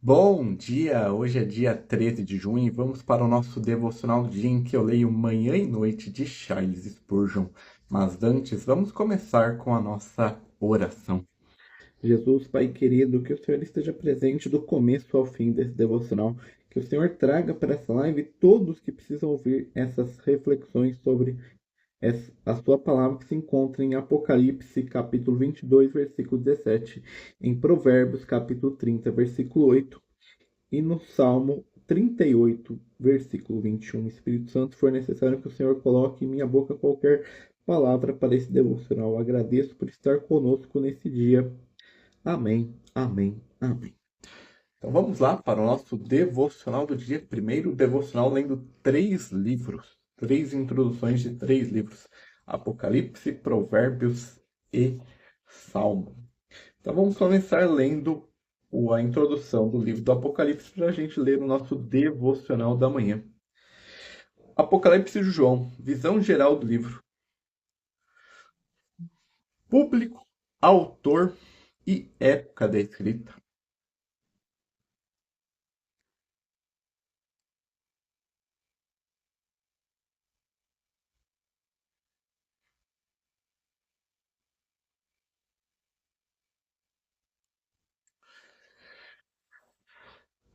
Bom dia! Hoje é dia 13 de junho e vamos para o nosso devocional do dia em que eu leio Manhã e Noite de Charles Spurgeon. Mas antes, vamos começar com a nossa oração. Jesus, Pai querido, que o Senhor esteja presente do começo ao fim desse devocional, que o Senhor traga para essa live todos que precisam ouvir essas reflexões sobre a sua palavra que se encontra em Apocalipse, capítulo 22, versículo 17, em Provérbios, capítulo 30, versículo 8, e no Salmo 38, versículo 21. Espírito Santo, se for necessário que o Senhor coloque em minha boca qualquer palavra para esse devocional. Agradeço por estar conosco nesse dia. Amém, amém, amém. Então vamos lá para o nosso devocional do dia. Primeiro devocional lendo três introduções de três livros: Apocalipse, Provérbios e Salmo. Então vamos começar lendo a introdução do livro do Apocalipse para a gente ler o nosso devocional da manhã. Apocalipse de João, visão geral do livro. Público, autor e época da escrita.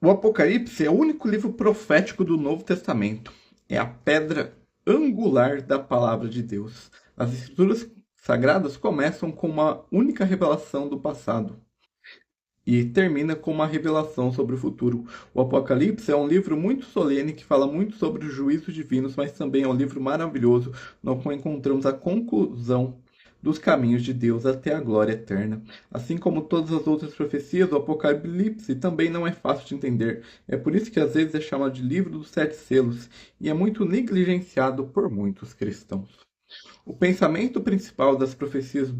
O Apocalipse é o único livro profético do Novo Testamento. É a pedra angular da palavra de Deus. As escrituras sagradas começam com uma única revelação do passado e termina com uma revelação sobre o futuro. O Apocalipse é um livro muito solene que fala muito sobre os juízos divinos, mas também é um livro maravilhoso no qual encontramos a conclusão dos caminhos de Deus até a glória eterna. Assim como todas as outras profecias, o Apocalipse também não é fácil de entender. É por isso que às vezes é chamado de livro dos sete selos e é muito negligenciado por muitos cristãos. O pensamento principal das profecias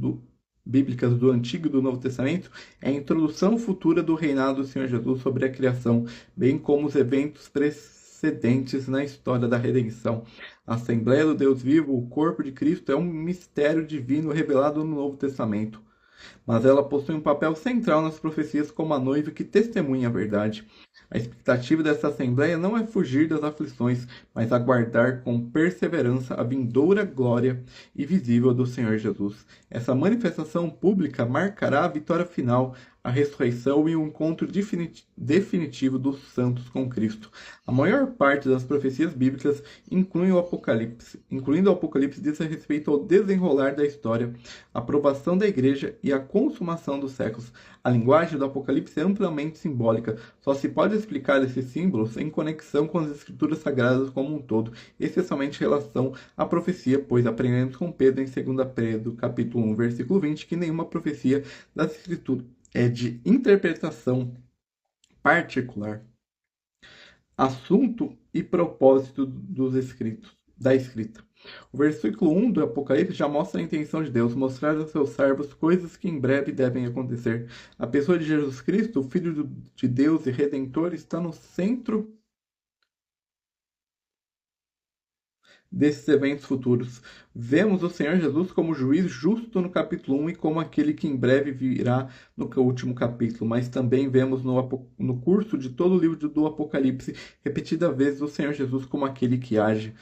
bíblicas do Antigo e do Novo Testamento é a introdução futura do reinado do Senhor Jesus sobre a criação, bem como os eventos precedentes na história da redenção. A Assembleia do Deus Vivo, o corpo de Cristo, é um mistério divino revelado no Novo Testamento, mas ela possui um papel central nas profecias como a noiva que testemunha a verdade. A expectativa dessa assembleia não é fugir das aflições, mas aguardar com perseverança a vindoura glória e visível do Senhor Jesus. Essa manifestação pública marcará a vitória final, a ressurreição e o encontro definitivo dos santos com Cristo. A maior parte das profecias bíblicas incluindo o Apocalipse, diz respeito ao desenrolar da história, a aprovação da igreja e a consumação dos séculos. A linguagem do Apocalipse é amplamente simbólica. Só se pode explicar esses símbolos em conexão com as escrituras sagradas como um todo, especialmente em relação à profecia, pois aprendemos com Pedro em 2 Pedro, capítulo 1, versículo 20, que nenhuma profecia das escrituras é de interpretação particular. Assunto e propósito da escrita. O versículo 1 do Apocalipse já mostra a intenção de Deus, mostrar a seus servos coisas que em breve devem acontecer. A pessoa de Jesus Cristo, o Filho de Deus e Redentor, está no centro desses eventos futuros. Vemos o Senhor Jesus como juiz justo no capítulo 1 e como aquele que em breve virá no último capítulo, mas também vemos no curso de todo o livro do Apocalipse, repetidas vezes, o Senhor Jesus como aquele que age.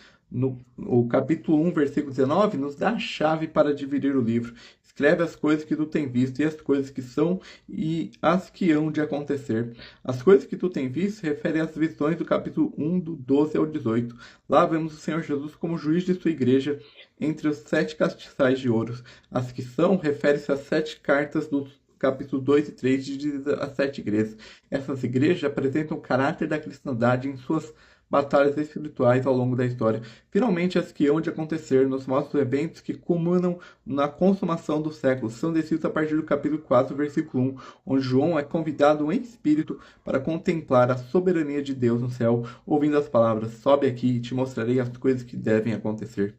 O capítulo 1, versículo 19, nos dá a chave para dividir o livro. Escreve as coisas que tu tem visto e as coisas que são e as que hão de acontecer. As coisas que tu tem visto referem às visões do capítulo 1, do 12 ao 18. Lá vemos o Senhor Jesus como juiz de sua igreja entre os 7 castiçais de ouro. As que são refere-se às 7 cartas dos capítulos 2 e 3 de as 7 igrejas. Essas igrejas apresentam o caráter da cristandade em suas batalhas espirituais ao longo da história. Finalmente, as que hão de acontecer nos mostram eventos que culminam na consumação dos séculos. São descritos a partir do capítulo 4, versículo 1, onde João é convidado em espírito para contemplar a soberania de Deus no céu, ouvindo as palavras: sobe aqui e te mostrarei as coisas que devem acontecer.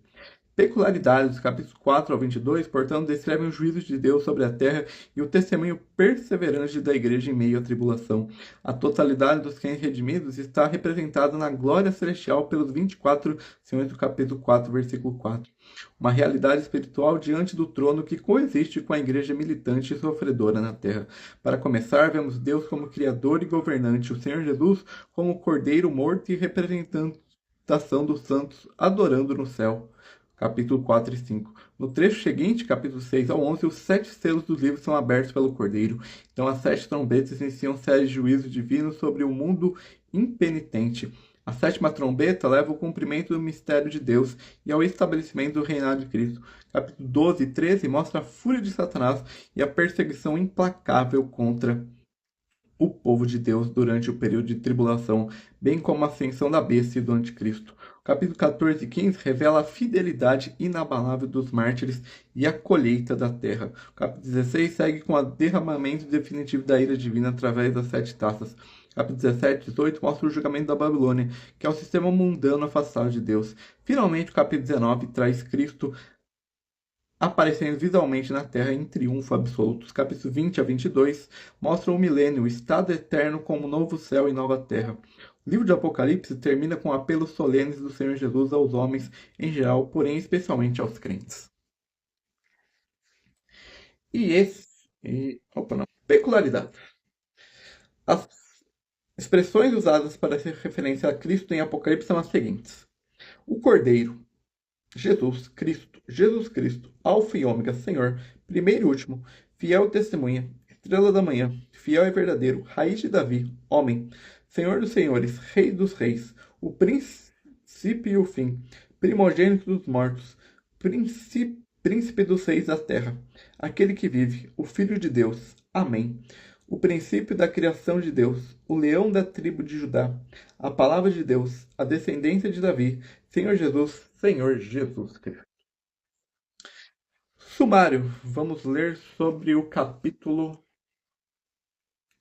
peculiaridades dos capítulos 4 ao 22, portanto, descrevem o juízo de Deus sobre a terra e o testemunho perseverante da igreja em meio à tribulação. A totalidade dos crentes redimidos está representada na glória celestial pelos 24 senhores do capítulo 4, versículo 4. Uma realidade espiritual diante do trono que coexiste com a igreja militante e sofredora na terra. Para começar, vemos Deus como Criador e governante, o Senhor Jesus como Cordeiro morto e representação dos santos adorando no céu. Capítulo 4 e 5. No trecho seguinte, capítulo 6 ao 11, os 7 selos dos livros são abertos pelo Cordeiro. Então, as 7 trombetas iniciam série de juízos divinos sobre o mundo impenitente. A 7ª trombeta leva ao cumprimento do mistério de Deus e ao estabelecimento do reinado de Cristo. Capítulo 12 e 13 mostra a fúria de Satanás e a perseguição implacável contra o povo de Deus durante o período de tribulação, bem como a ascensão da besta e do anticristo. O capítulo 14 e 15 revela a fidelidade inabalável dos mártires e a colheita da terra. O capítulo 16 segue com o derramamento definitivo da ira divina através das 7 taças. Capítulo 17 e 18 mostra o julgamento da Babilônia, que é o sistema mundano afastado de Deus. Finalmente, o capítulo 19 traz Cristo aparecendo visualmente na Terra em triunfo absoluto. Os capítulos 20 a 22 mostram o milênio, o estado eterno como novo céu e nova terra. O livro de Apocalipse termina com apelos solenes do Senhor Jesus aos homens em geral, porém especialmente aos crentes. Peculiaridade. As expressões usadas para ser referência a Cristo em Apocalipse são as seguintes: o Cordeiro, Jesus Cristo, Alfa e Ômega, Senhor, primeiro e último, fiel e testemunha, estrela da manhã, fiel e verdadeiro, raiz de Davi, homem, Senhor dos senhores, Rei dos reis, o princípio e o fim, primogênito dos mortos, príncipe dos reis da terra, aquele que vive, o Filho de Deus. Amém. O princípio da criação de Deus, o leão da tribo de Judá, a palavra de Deus, a descendência de Davi, Senhor Jesus Cristo. Sumário, vamos ler sobre o capítulo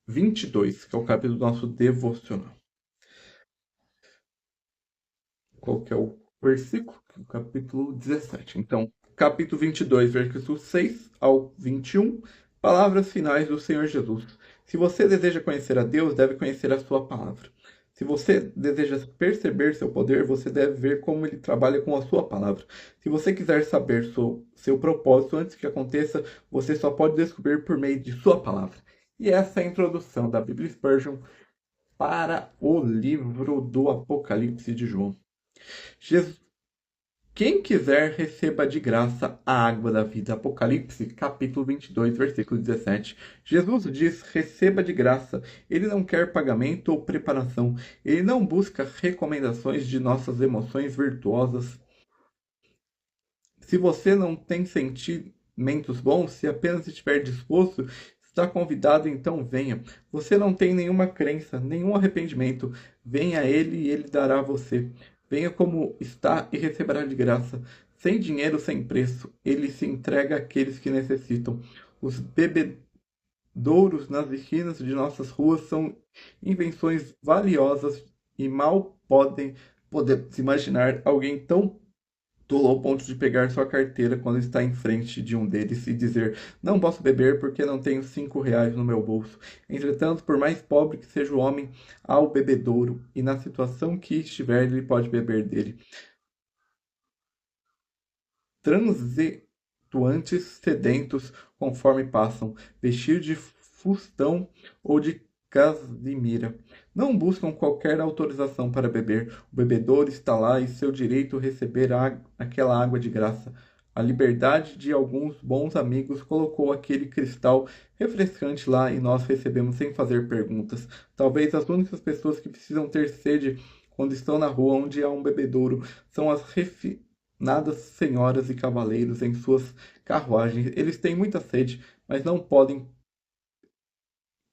22, que é o capítulo do nosso devocional. Qual que é o versículo? O capítulo 17. Então, capítulo 22, versículo 6 ao 21, palavras finais do Senhor Jesus. Se você deseja conhecer a Deus, deve conhecer a sua palavra. Se você deseja perceber seu poder, você deve ver como ele trabalha com a sua palavra. Se você quiser saber seu propósito antes que aconteça, você só pode descobrir por meio de sua palavra. E essa é a introdução da Bíblia Spurgeon para o livro do Apocalipse de João. Quem quiser, receba de graça a água da vida. Apocalipse, capítulo 22, versículo 17. Jesus diz, receba de graça. Ele não quer pagamento ou preparação. Ele não busca recomendações de nossas emoções virtuosas. Se você não tem sentimentos bons, se apenas estiver disposto, está convidado, então venha. Você não tem nenhuma crença, nenhum arrependimento. Venha a Ele e Ele dará a você. Venha como está e receberá de graça. Sem dinheiro, sem preço, Ele se entrega àqueles que necessitam. Os bebedouros nas esquinas de nossas ruas são invenções valiosas e mal podemos imaginar alguém tão tolo ao ponto de pegar sua carteira quando está em frente de um deles e dizer: não posso beber porque não tenho R$ 5 no meu bolso. Entretanto, por mais pobre que seja o homem, há o bebedouro, e na situação que estiver, ele pode beber dele. Transeuntes sedentos conforme passam, vestidos de fustão ou de casimira. Não buscam qualquer autorização para beber. O bebedouro está lá e seu direito receber aquela água de graça. A liberdade de alguns bons amigos colocou aquele cristal refrescante lá e nós recebemos sem fazer perguntas. Talvez as únicas pessoas que precisam ter sede quando estão na rua onde há um bebedouro são as refinadas senhoras e cavaleiros em suas carruagens. Eles têm muita sede, mas não podem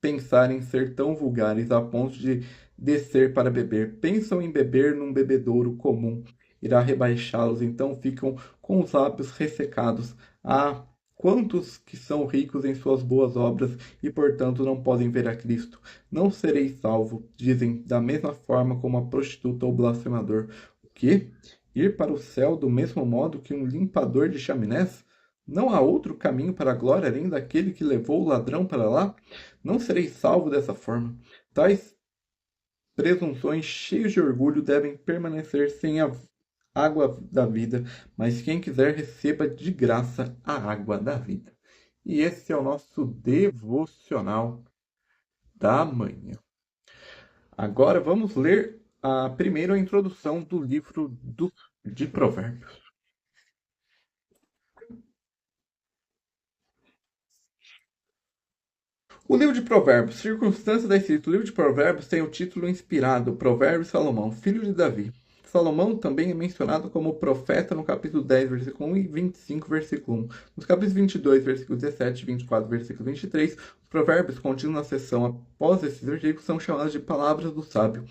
pensar em ser tão vulgares a ponto de descer para beber. Pensam em beber num bebedouro comum. Irá rebaixá-los, então ficam com os lábios ressecados. Ah, quantos que são ricos em suas boas obras e, portanto, não podem ver a Cristo. Não serei salvo, dizem, da mesma forma como a prostituta ou blasfemador. O quê? ir para o céu do mesmo modo que um limpador de chaminés? Não há outro caminho para a glória além daquele que levou o ladrão para lá? Não serei salvo dessa forma. Tais presunções cheios de orgulho devem permanecer sem a água da vida, mas quem quiser receba de graça a água da vida. E esse é o nosso devocional da manhã. Agora vamos ler primeiro a introdução do livro de Provérbios. O livro de Provérbios, circunstância da escrita. O livro de Provérbios tem o título inspirado, Provérbios de Salomão, filho de Davi. Salomão também é mencionado como profeta no capítulo 10, versículo 1 e 25, versículo 1. Nos capítulos 22, versículo 17 e 24, versículo 23, os provérbios contidos na seção após esses versículos são chamados de palavras do sábio.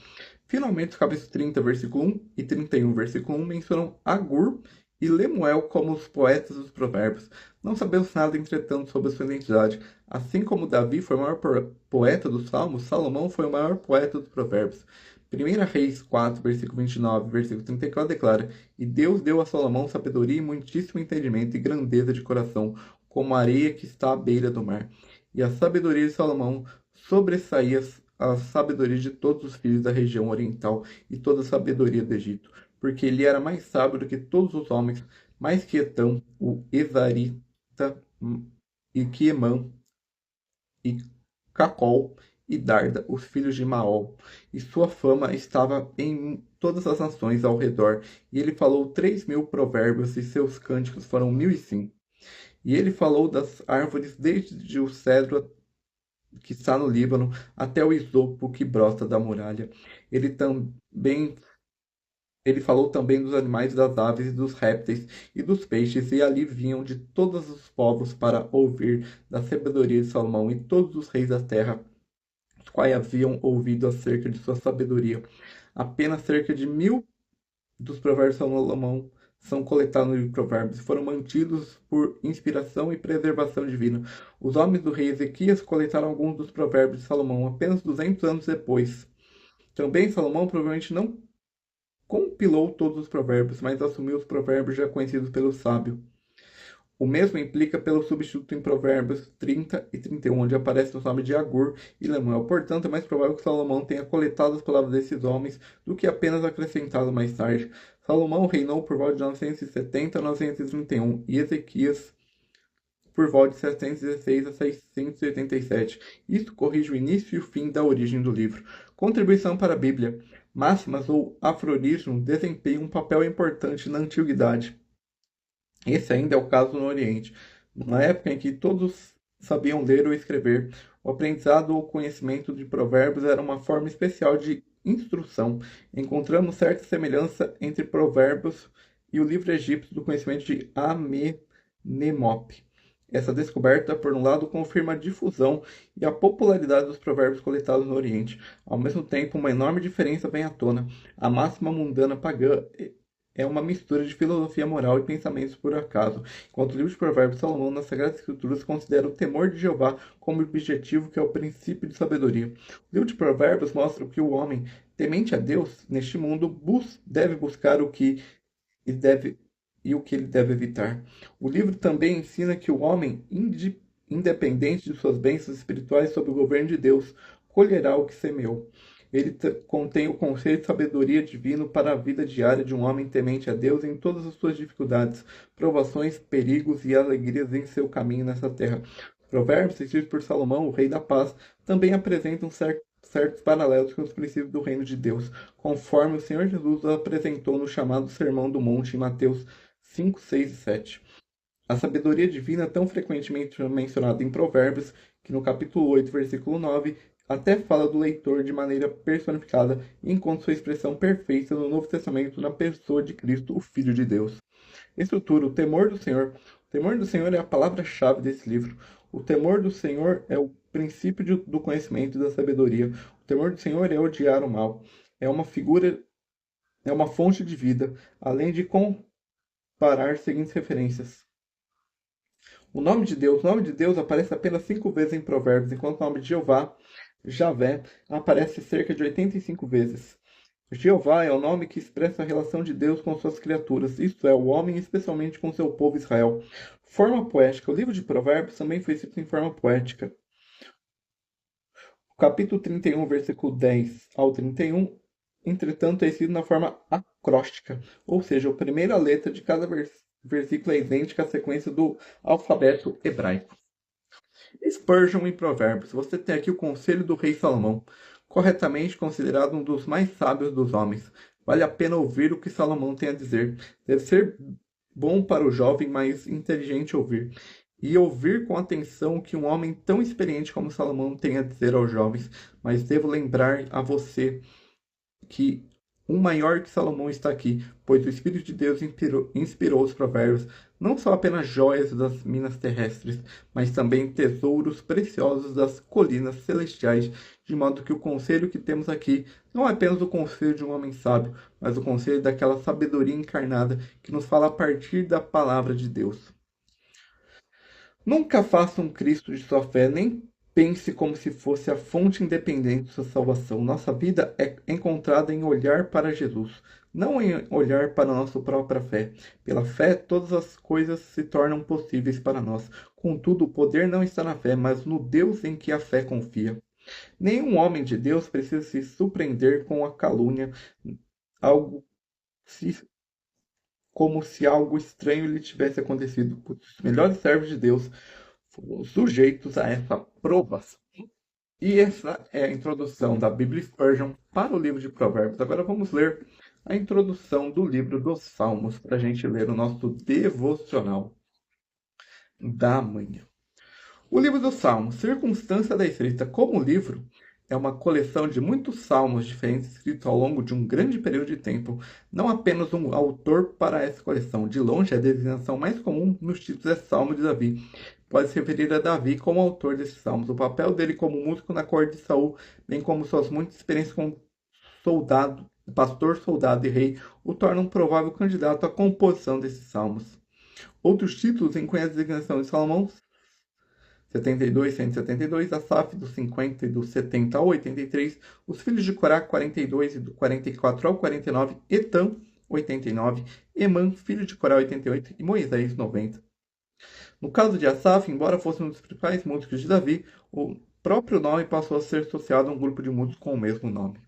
Finalmente, os capítulos 30, versículo 1 e 31, versículo 1 mencionam Agur e Lemuel como os poetas dos provérbios. Não sabemos nada, entretanto, sobre a sua identidade. Assim como Davi foi o maior poeta dos Salmos, Salomão foi o maior poeta dos provérbios. 1 Reis 4, versículo 29, versículo 34 declara: E Deus deu a Salomão sabedoria e muitíssimo entendimento e grandeza de coração, como a areia que está à beira do mar. E a sabedoria de Salomão sobressaía a sabedoria de todos os filhos da região oriental e toda a sabedoria do Egito, porque ele era mais sábio do que todos os homens, mais que Etão, o Ezarita, e que Emã, e Cacol e Darda, os filhos de Maol. E sua fama estava em todas as nações ao redor. E ele falou 3.000 provérbios, e seus cânticos foram 1.005. E ele falou das árvores desde o cedro que está no Líbano até o isopo que brota da muralha. Ele falou também dos animais, das aves, e dos répteis e dos peixes, e ali vinham de todos os povos para ouvir da sabedoria de Salomão, e todos os reis da terra, os quais haviam ouvido acerca de sua sabedoria. Apenas cerca de 1.000 dos provérbios de Salomão são coletados no livro de Provérbios e foram mantidos por inspiração e preservação divina. Os homens do rei Ezequias coletaram alguns dos provérbios de Salomão apenas 200 anos depois. Também Salomão provavelmente não compilou todos os provérbios, mas assumiu os provérbios já conhecidos pelo sábio. O mesmo implica pelo substituto em Provérbios 30 e 31, onde aparece o nome de Agur e Lemuel. Portanto, é mais provável que Salomão tenha coletado as palavras desses homens do que apenas acrescentado mais tarde. Salomão reinou por volta de 970 a 931 e Ezequias por volta de 716 a 687. Isto corrige o início e o fim da origem do livro. Contribuição para a Bíblia. Máximas ou aforismos desempenham um papel importante na antiguidade. Esse ainda é o caso no Oriente. Na época em que todos sabiam ler ou escrever, o aprendizado ou conhecimento de provérbios era uma forma especial de instrução. Encontramos certa semelhança entre provérbios e o livro egípcio do conhecimento de Amenemop. Essa descoberta, por um lado, confirma a difusão e a popularidade dos provérbios coletados no Oriente. Ao mesmo tempo, uma enorme diferença vem à tona. A máxima mundana pagã é uma mistura de filosofia moral e pensamentos por acaso, enquanto o livro de Provérbios de Salomão nas Sagradas Escrituras considera o temor de Jeová como objetivo, que é o princípio de sabedoria. O livro de Provérbios mostra que o homem, temente a Deus, neste mundo, deve buscar o que deve e o que ele deve evitar. O livro também ensina que o homem, independente de suas bênçãos espirituais sob o governo de Deus, colherá o que semeou. Ele contém o conceito de sabedoria divino para a vida diária de um homem temente a Deus em todas as suas dificuldades, provações, perigos e alegrias em seu caminho nessa terra. Provérbios, escritos por Salomão, o rei da paz, também apresentam certos paralelos com os princípios do reino de Deus, conforme o Senhor Jesus os apresentou no chamado Sermão do Monte em Mateus 5, 6 e 7. A sabedoria divina, tão frequentemente mencionada em Provérbios, que no capítulo 8, versículo 9, até fala do leitor de maneira personificada e encontra sua expressão perfeita no Novo Testamento na pessoa de Cristo, o Filho de Deus. Estrutura: o temor do Senhor. O temor do Senhor é a palavra-chave desse livro. O temor do Senhor é o princípio do conhecimento e da sabedoria. O temor do Senhor é odiar o mal. É uma fonte de vida, além de comparar seguintes referências. O nome de Deus aparece apenas 5 vezes em Provérbios, enquanto o nome de Jeová, Javé, aparece cerca de 85 vezes. Jeová é o nome que expressa a relação de Deus com suas criaturas, isto é, o homem, especialmente com seu povo Israel. Forma poética. O livro de Provérbios também foi escrito em forma poética. O capítulo 31, versículo 10 ao 31, entretanto, é escrito na forma acróstica, ou seja, a primeira letra de cada versículo é idêntica à sequência do alfabeto hebraico. Spurgeon em Provérbios. Você tem aqui o conselho do rei Salomão, corretamente considerado um dos mais sábios dos homens. Vale a pena ouvir o que Salomão tem a dizer. Deve ser bom para o jovem, mas inteligente ouvir. E ouvir com atenção o que um homem tão experiente como Salomão tem a dizer aos jovens. Mas devo lembrar a você que um maior que Salomão está aqui, pois o Espírito de Deus inspirou os provérbios, não só apenas joias das minas terrestres, mas também tesouros preciosos das colinas celestiais, de modo que o conselho que temos aqui não é apenas o conselho de um homem sábio, mas o conselho daquela sabedoria encarnada que nos fala a partir da palavra de Deus. Nunca faça um Cristo de sua fé, nem pense como se fosse a fonte independente de sua salvação. Nossa vida é encontrada em olhar para Jesus, não em olhar para a nossa própria fé. Pela fé, todas as coisas se tornam possíveis para nós. Contudo, o poder não está na fé, mas no Deus em que a fé confia. Nenhum homem de Deus precisa se surpreender com a calúnia, algo como se algo estranho lhe tivesse acontecido. Os melhores servos de Deus foram sujeitos a essa provação. E essa é a introdução da Bíblia Spurgeon para o livro de Provérbios. Agora vamos ler a introdução do livro dos Salmos para a gente ler o nosso devocional da manhã. O livro dos Salmos, circunstância da escrita como livro, é uma coleção de muitos salmos diferentes escritos ao longo de um grande período de tempo. Não apenas um autor para essa coleção. De longe, a designação mais comum nos títulos é Salmo de Davi. Pode se referir a Davi como autor desses salmos. O papel dele como músico na corte de Saul, bem como suas muitas experiências como soldado, pastor, soldado e rei, o tornam um provável candidato à composição desses salmos. Outros títulos incluem a designação de Salomão, 72, 172, Asaf, do 50 e do 70 ao 83, os filhos de Corá, 42 e do 44 ao 49, Etam, 89, Emã, filho de Corá, 88 e Moisés, 90. No caso de Asaf, embora fosse um dos principais músicos de Davi, o próprio nome passou a ser associado a um grupo de músicos com o mesmo nome.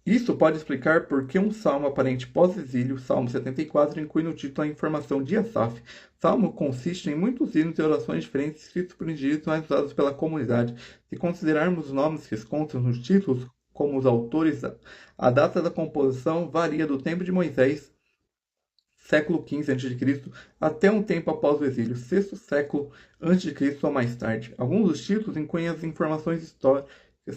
Isso pode explicar por que um salmo aparente pós-exílio, Salmo 74, inclui no título a informação de Asaf. Salmo consiste em muitos hinos e orações diferentes escritos por indivíduos mais usados pela comunidade. Se considerarmos os nomes que se encontram nos títulos como os autores, a data da composição varia do tempo de Moisés, século XV a.C., até um tempo após o exílio, sexto século a.C. ou mais tarde. Alguns dos títulos incluem as informações históricas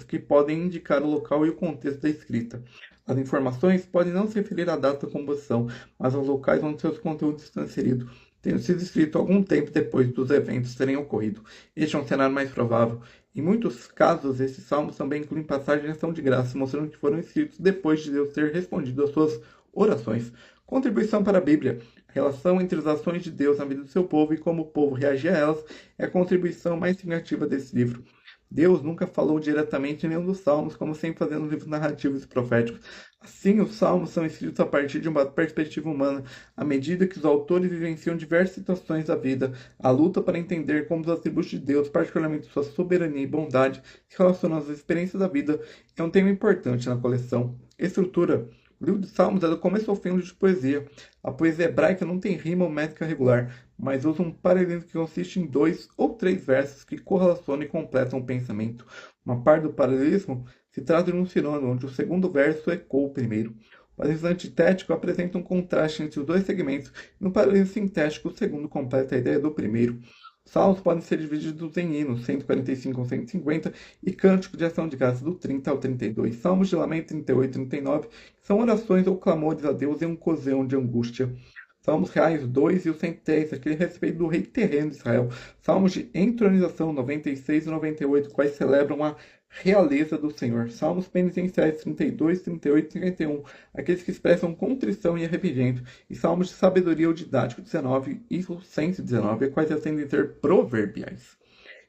que podem indicar o local e o contexto da escrita. As informações podem não se referir à data da composição, mas aos locais onde seus conteúdos estão inseridos, tendo sido escrito algum tempo depois dos eventos terem ocorrido. Este é um cenário mais provável. Em muitos casos, esses salmos também incluem passagens de ação de graça, mostrando que foram escritos depois de Deus ter respondido às suas orações. Contribuição para a Bíblia. A relação entre as ações de Deus na vida do seu povo e como o povo reagia a elas é a contribuição mais significativa desse livro. Deus nunca falou diretamente em nenhum dos salmos, como sempre fazendo livros narrativos e proféticos. Assim, os salmos são escritos a partir de uma perspectiva humana, à medida que os autores vivenciam diversas situações da vida. A luta para entender como os atributos de Deus, particularmente sua soberania e bondade, se relacionam às experiências da vida, é um tema importante na coleção. Estrutura. O livro de Salmos é do começo ao fim um livro de poesia. A poesia hebraica não tem rima ou métrica regular, mas usa um paralelismo que consiste em 2 ou 3 versos que correlacionam e completam o pensamento. Uma parte do paralelismo se trata de um sinônimo, onde o segundo verso ecoa o primeiro. O paralelismo antitético apresenta um contraste entre os dois segmentos, e no paralelismo sintético, o segundo completa a ideia do primeiro. Os salmos podem ser divididos em hinos, 145 ao 150, e cânticos de ação de graça, do 30 ao 32. Salmos de lamento, 38 e 39, são orações ou clamores a Deus em um ocasião de angústia. Salmos reais 2 e o 110, aquele a respeito do rei terreno de Israel. Salmos de entronização 96 e 98, quais celebram a realeza do Senhor. Salmos penitenciais 32, 38 e 51, aqueles que expressam contrição e arrependimento. E salmos de sabedoria ou didático 19 e o 119, quais ascendem a ser proverbiais.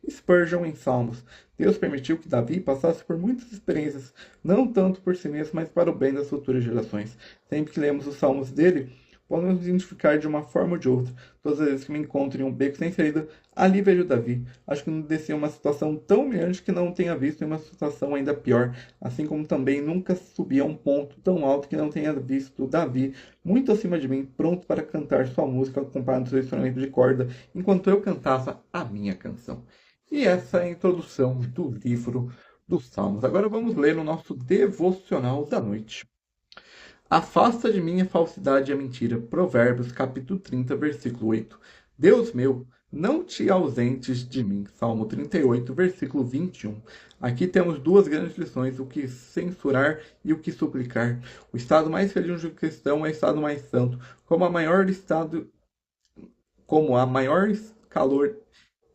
Spurgeon em Salmos. Deus permitiu que Davi passasse por muitas experiências, não tanto por si mesmo, mas para o bem das futuras gerações. Sempre que lemos os salmos dele, podemos nos identificar de uma forma ou de outra. Todas as vezes que me encontro em um beco sem saída, ali vejo Davi. Acho que não desci em uma situação tão humilhante que não tenha visto em uma situação ainda pior, assim como também nunca subi a um ponto tão alto que não tenha visto Davi muito acima de mim, pronto para cantar sua música acompanhado do seu instrumento de corda, enquanto eu cantava a minha canção. E essa é a introdução do livro dos Salmos. Agora vamos ler o nosso devocional da noite. Afasta de mim a falsidade e a mentira. Provérbios, capítulo 30, versículo 8. Deus meu, não te ausentes de mim. Salmo 38, versículo 21. Aqui temos duas grandes lições, o que censurar e o que suplicar. O estado mais feliz de um cristão é o estado mais santo. Como a maior calor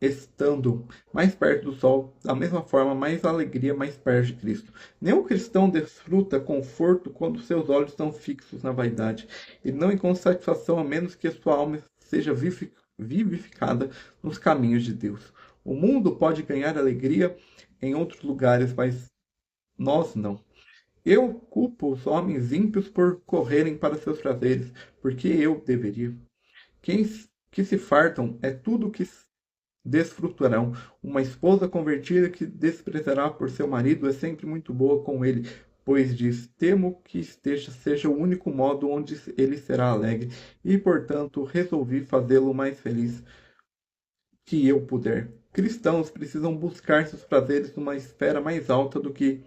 estando mais perto do sol, da mesma forma, mais alegria mais perto de Cristo. Nenhum cristão desfruta conforto quando seus olhos estão fixos na vaidade. Ele não encontra satisfação a menos que a sua alma seja vivificada nos caminhos de Deus. O mundo pode ganhar alegria em outros lugares, mas nós não. Eu culpo os homens ímpios por correrem para seus prazeres, porque eu deveria. Quem que se fartam é tudo que desfrutarão. Uma esposa convertida que desprezará por seu marido é sempre muito boa com ele, pois diz: temo que seja o único modo onde ele será alegre, e portanto resolvi fazê-lo mais feliz que eu puder. Cristãos precisam buscar seus prazeres numa esfera mais alta do que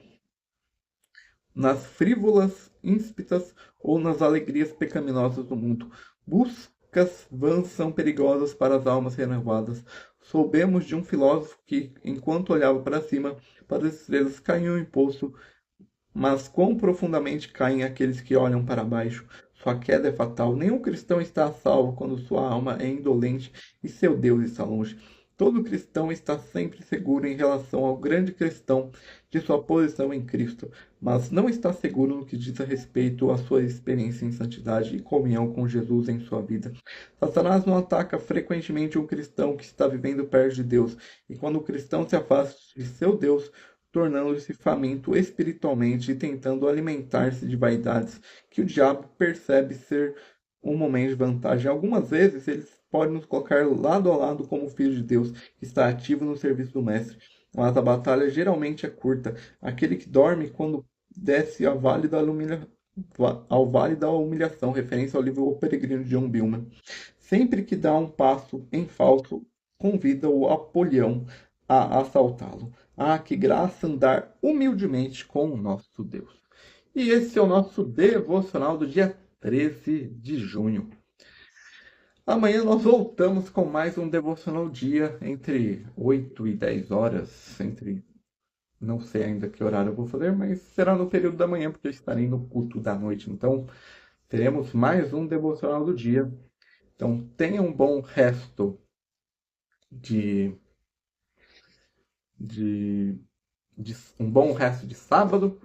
nas frívolas, ímpitas ou nas alegrias pecaminosas do mundo. Buscas vãs são perigosas para as almas renovadas. Soubemos de um filósofo que, enquanto olhava para cima, para as estrelas, caiu em poço, mas quão profundamente caem aqueles que olham para baixo. Sua queda é fatal. Nenhum cristão está a salvo quando sua alma é indolente e seu Deus está longe. Todo cristão está sempre seguro em relação ao grande cristão de sua posição em Cristo, mas não está seguro no que diz a respeito à sua experiência em santidade e comunhão com Jesus em sua vida. Satanás não ataca frequentemente um cristão que está vivendo perto de Deus, e quando o cristão se afasta de seu Deus, tornando-se faminto espiritualmente e tentando alimentar-se de vaidades que o diabo percebe ser um momento de vantagem. Algumas vezes eles podem nos colocar lado a lado como filho de Deus, que está ativo no serviço do Mestre. Mas a batalha geralmente é curta. Aquele que dorme quando desce ao vale da humilhação, referência ao livro O Peregrino de John Billman. Sempre que dá um passo em falso, convida o Apolião a assaltá-lo. Ah, que graça andar humildemente com o nosso Deus. E esse é o nosso devocional do dia 13 de junho. Amanhã nós voltamos com mais um devocional dia entre 8 e 10 horas, não sei ainda que horário eu vou fazer, mas será no período da manhã, porque eu estarei no culto da noite. Então, teremos mais um devocional do dia. Então, tenha um bom resto de um bom resto de sábado,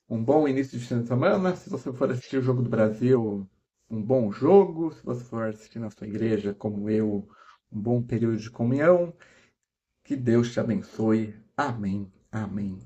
um bom início de fim de semana. Se você for assistir o Jogo do Brasil, um bom jogo. Se você for assistir na sua igreja, como eu, um bom período de comunhão. Que Deus te abençoe. Amém. Amém.